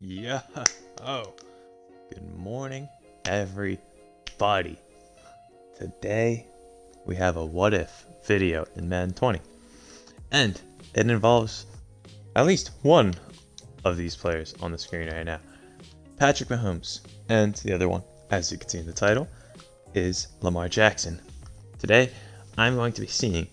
Yeah. Oh, good morning, everybody. Today we have a what if video in Madden 20, and it involves at least one of these players on the screen right now, Patrick Mahomes, and the other one, as you can see in the title, is Lamar Jackson. Today, I'm going to be seeing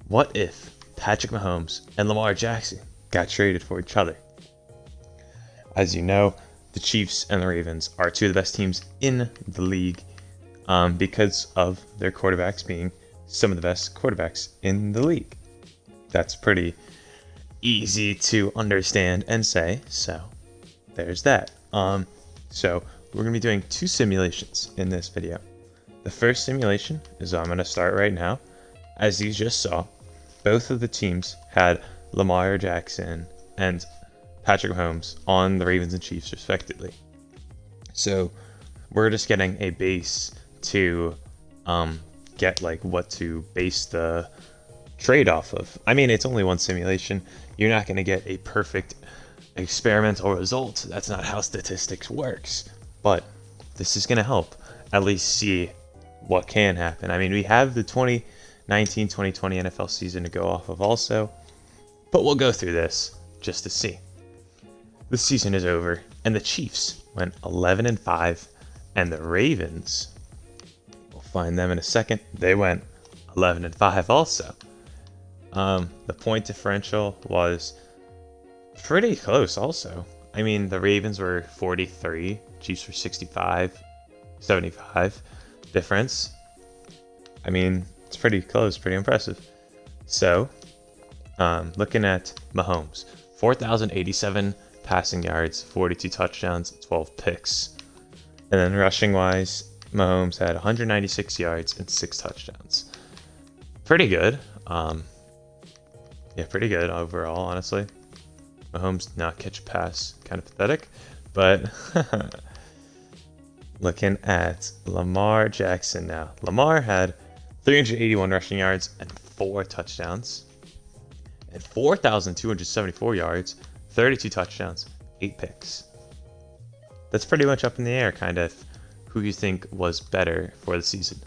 what if Patrick Mahomes and Lamar Jackson got traded for each other. As you know, the Chiefs and the Ravens are two of the best teams in the league because of their quarterbacks being some of the best quarterbacks in the league. That's pretty easy to understand and say, so there's that. So we're going to be doing two simulations in this video. The first simulation is I'm going to start right now. As you just saw, both of the teams had Lamar Jackson and Patrick Mahomes on the Ravens and Chiefs respectively. So we're just getting a base to get like what to base the trade off of. I mean, it's only one simulation. You're not going to get a perfect experimental result. That's not how statistics works. But this is going to help at least see what can happen. I mean, we have the 2019-2020 NFL season to go off of also, but we'll go through this just to see. The season is over, and the Chiefs went 11-5, and the Ravens, we'll find them in a second, they went 11-5 also. The point differential was pretty close also. I mean, the Ravens were 43, Chiefs were 65, 75 difference. I mean, it's pretty close, pretty impressive. So, looking at Mahomes, 4,087 passing yards, 42 touchdowns, 12 picks. And then rushing wise, Mahomes had 196 yards and 6 touchdowns. Pretty good. Yeah, pretty good overall, honestly. Mahomes did not catch a pass, kind of pathetic. But looking at Lamar Jackson now. Lamar had 381 rushing yards and 4 touchdowns. And 4,274 yards, 32 touchdowns, 8 picks. That's pretty much up in the air, kind of, who you think was better for the season.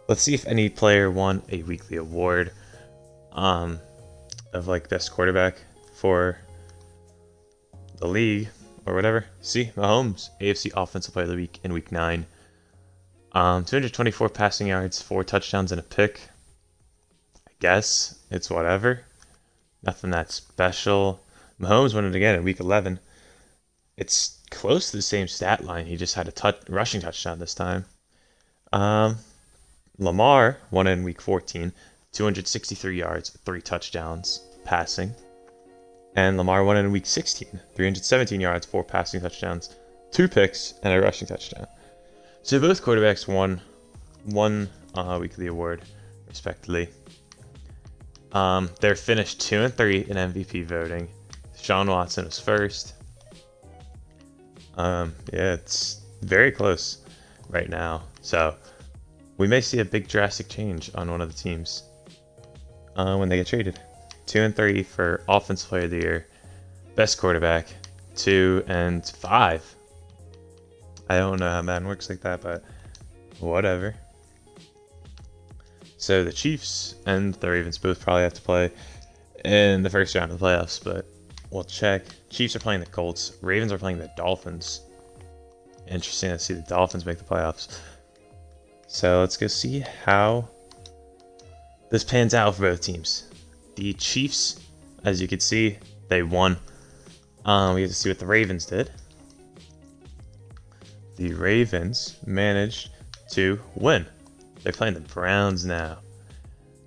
Let's see if any player won a weekly award of like best quarterback for the league or whatever. See, Mahomes, AFC Offensive Player of the Week in Week 9. 224 passing yards, 4 touchdowns, and a pick. I guess it's whatever. Nothing that special. Mahomes won it again in Week 11. It's close to the same stat line. He just had a rushing touchdown this time. Lamar won it in Week 14. 263 yards, 3 touchdowns, passing. And Lamar won it in Week 16. 317 yards, 4 passing touchdowns, 2 picks, and a rushing touchdown. So both quarterbacks won one weekly award, respectively. They're finished 2-3 in MVP voting. Sean Watson was first. Yeah, it's very close right now. So we may see a big drastic change on one of the teams when they get traded. 2-3 for Offensive Player of the Year, Best Quarterback, 2 and 5. I don't know how Madden works like that, but whatever. So the Chiefs and the Ravens both probably have to play in the first round of the playoffs, but we'll check. Chiefs are playing the Colts. Ravens are playing the Dolphins. Interesting to see the Dolphins make the playoffs. So let's go see how this pans out for both teams. The Chiefs, as you can see, they won. We get to see what the Ravens did. The Ravens managed to win. They're playing the Browns now.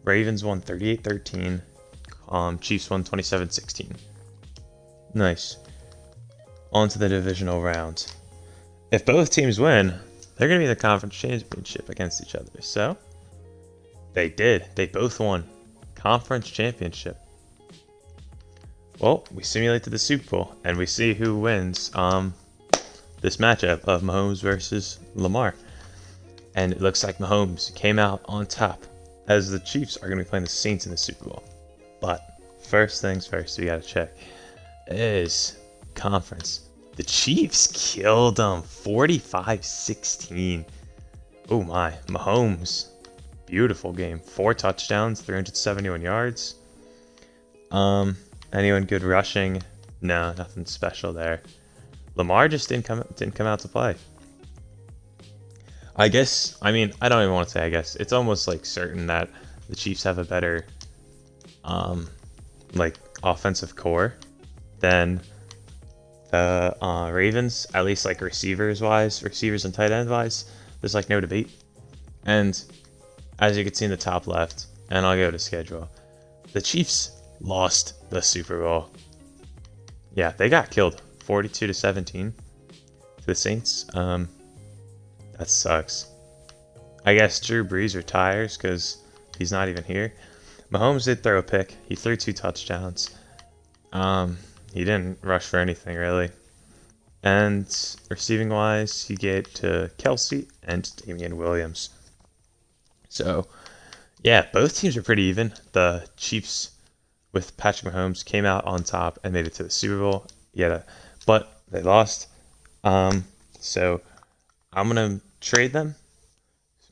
Ravens won 38-13. Chiefs won 27-16. Nice. On to the divisional round. If both teams win, they're going to be in the conference championship against each other. So, they did. They both won. Conference championship. Well, we simulated the Super Bowl, and we see who wins this matchup of Mahomes versus Lamar. And it looks like Mahomes came out on top, as the Chiefs are going to be playing the Saints in the Super Bowl. But first things first, we got to check is conference The Chiefs killed them 45-16. Oh my, Mahomes. Beautiful game. 4 touchdowns, 371 yards. Anyone good rushing? No, nothing special there. Lamar just didn't come out to play. I guess, I mean, I don't even want to say I guess. It's almost like certain that the Chiefs have a better like offensive core than the Ravens, at least like receivers and tight end wise. There's like no debate. And as you can see in the top left, and I'll go to schedule, the Chiefs lost the Super Bowl. Yeah, they got killed 42-17 to the Saints. That sucks. I guess Drew Brees retires because he's not even here. Mahomes did throw a pick. He threw 2 touchdowns. He didn't rush for anything really. And receiving wise, he gave to Kelsey and Damian Williams. So, yeah, both teams are pretty even. The Chiefs with Patrick Mahomes came out on top and made it to the Super Bowl. But they lost. So I'm gonna trade them,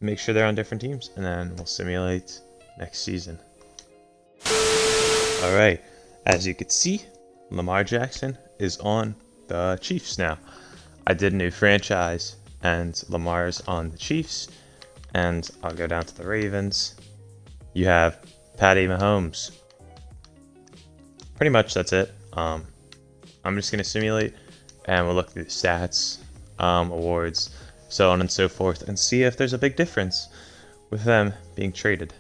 make sure they're on different teams, and then we'll simulate next season. All right, as you can see, Lamar Jackson is on the Chiefs now. I did a new franchise, and Lamar's on the Chiefs, and I'll go down to the Ravens. You have Patty Mahomes. Pretty much that's it. I'm just gonna simulate, and we'll look through the stats, awards, so on and so forth, and see if there's a big difference with them being traded.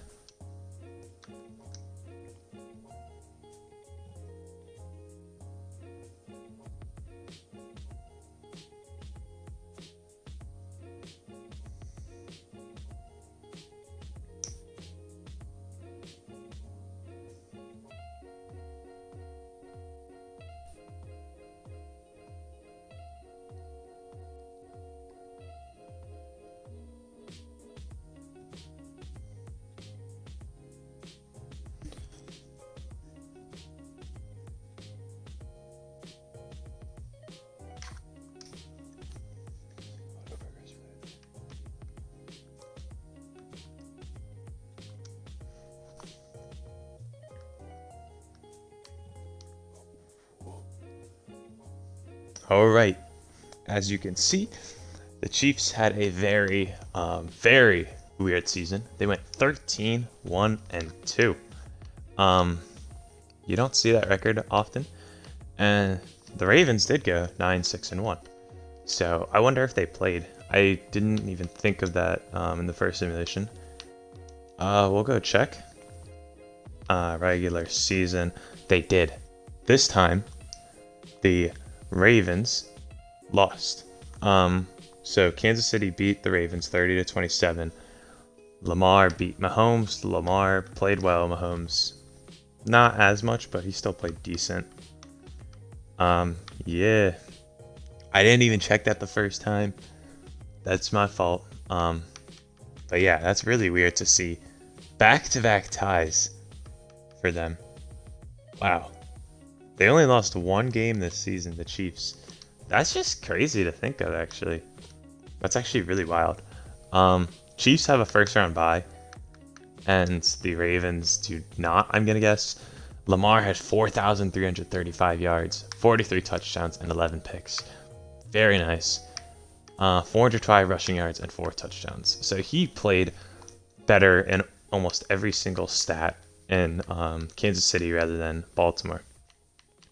All right, as you can see, the Chiefs had a very, very weird season. They went 13-1-2. You don't see that record often, and the Ravens did go 9-6-1. So I wonder if they played. I didn't even think of that in the first simulation. We'll go check. Regular season, they did. This time, the Ravens lost. So Kansas City beat the Ravens 30-27. Lamar beat Mahomes. Lamar played well. Mahomes not as much, but he still played decent. Yeah, I didn't even check that the first time. That's my fault. But yeah, that's really weird to see back-to-back ties for them. Wow. They only lost 1 game this season, the Chiefs. That's just crazy to think of, actually. That's actually really wild. Chiefs have a first-round bye, and the Ravens do not, I'm going to guess. Lamar had 4,335 yards, 43 touchdowns, and 11 picks. Very nice. 405 rushing yards and 4 touchdowns. So he played better in almost every single stat in Kansas City rather than Baltimore.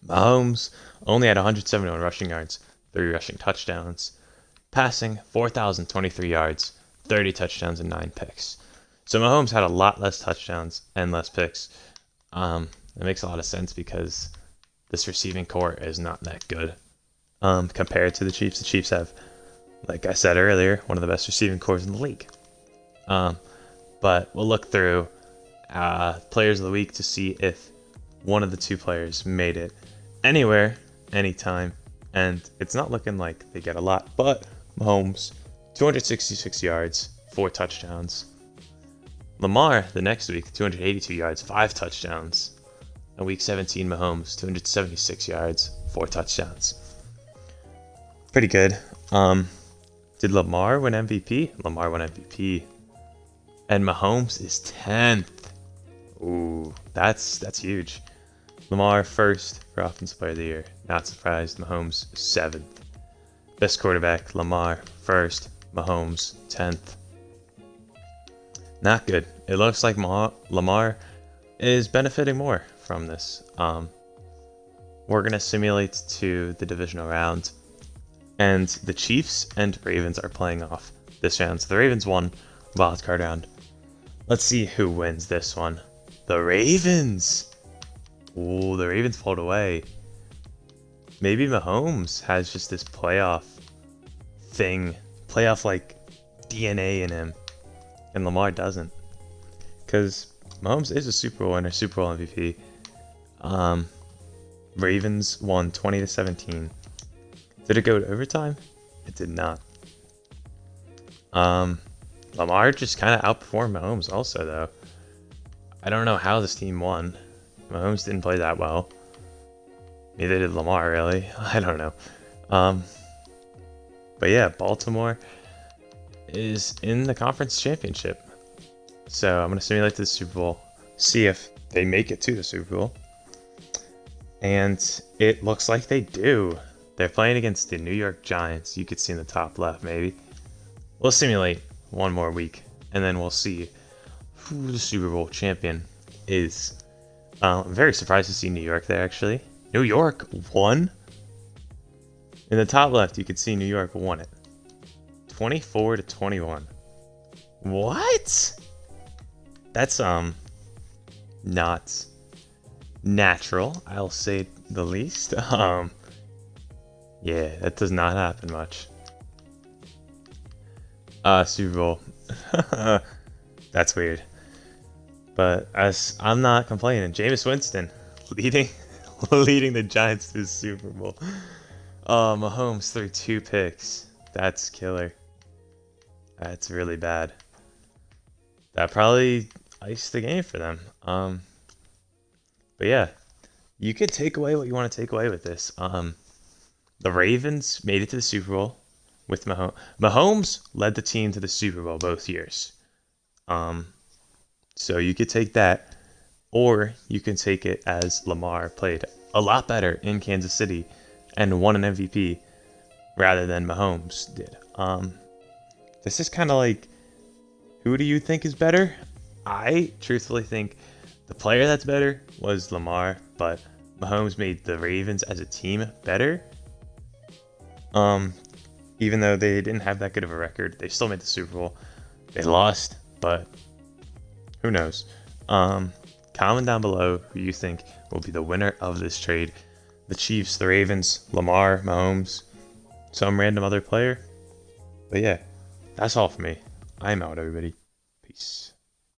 Mahomes only had 171 rushing yards, 3 rushing touchdowns. Passing, 4,023 yards, 30 touchdowns, and 9 picks. So Mahomes had a lot less touchdowns and less picks. It makes a lot of sense because this receiving core is not that good compared to the Chiefs. The Chiefs have, like I said earlier, one of the best receiving cores in the league. But we'll look through players of the week to see if one of the 2 players made it anywhere, anytime, and it's not looking like they get a lot, but Mahomes, 266 yards, 4 touchdowns. Lamar, the next week, 282 yards, 5 touchdowns. And week 17, Mahomes, 276 yards, 4 touchdowns. pretty good. Did Lamar win MVP? Lamar won MVP. And Mahomes is 10th. Ooh, that's huge. Lamar first for Offensive Player of the Year. Not surprised. Mahomes 7th. Best quarterback, Lamar first. Mahomes 10th. Not good. It looks like Lamar is benefiting more from this. We're going to simulate to the divisional round. And the Chiefs and Ravens are playing off this round. So the Ravens won wild card round. Let's see who wins this one. The Ravens! Ooh, the Ravens pulled away. Maybe Mahomes has just this playoff thing. Playoff like DNA in him. And Lamar doesn't. Because Mahomes is a Super Bowl winner, Super Bowl MVP. Ravens won 20-17. Did it go to overtime? It did not. Lamar just kind of outperformed Mahomes also, though. I don't know how this team won. Mahomes didn't play that well. Neither did Lamar, really. I don't know. But yeah, Baltimore is in the conference championship. So I'm going to simulate the Super Bowl, see if they make it to the Super Bowl. And it looks like they do. They're playing against the New York Giants. You could see in the top left, maybe. We'll simulate one more week, and then we'll see who the Super Bowl champion is. I'm very surprised to see New York there, actually. New York won? In the top left, you could see New York won it. 24-21. What? That's, not natural, I'll say the least. Yeah, that does not happen much. Super Bowl. That's weird. But I'm not complaining. Jameis Winston leading the Giants to the Super Bowl. Mahomes threw 2 picks. That's killer. That's really bad. That probably iced the game for them. But yeah, you could take away what you want to take away with this. The Ravens made it to the Super Bowl with Mahomes. Mahomes led the team to the Super Bowl both years. So you could take that, or you can take it as Lamar played a lot better in Kansas City and won an MVP rather than Mahomes did. This is kind of like, who do you think is better? I truthfully think the player that's better was Lamar, but Mahomes made the Ravens as a team better. Even though they didn't have that good of a record, they still made the Super Bowl. They lost, but who knows? Comment down below who you think will be the winner of this trade. The Chiefs, the Ravens, Lamar, Mahomes, some random other player. But yeah, that's all for me. I'm out, everybody. Peace.